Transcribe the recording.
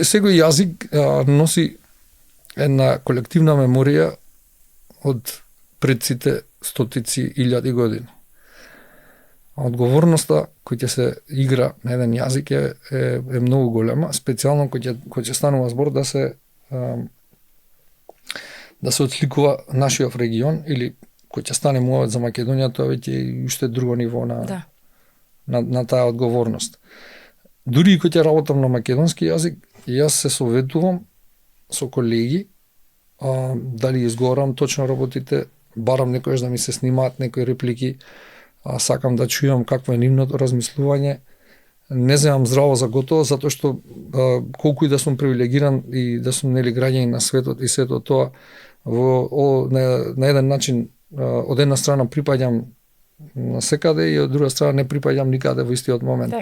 секој јазик носи една колективна меморија од предците стотици, илјади години. Одговорноста која ќе се игра на еден јазик е многу голема, специјално кој ќе станува збор да се отсликува нашиот регион или кој ќе стане мовет за Македонија, тоа веќе е уште друго ниво на таа одговорност. Дури и кој ќе работам на македонски јазик, јас се советувам со колеги дали изговарам точно работите, барам некојаш да ми се снимаат некои реплики, сакам да чујам какво е нивното размислување. Не земам здраво за готово, затоа што колку и да сум привилегиран и да сум граѓанин на светот и сето тоа, на еден начин од една страна припаѓам на секаде и од друга страна не припаѓам никаде во истиот момент.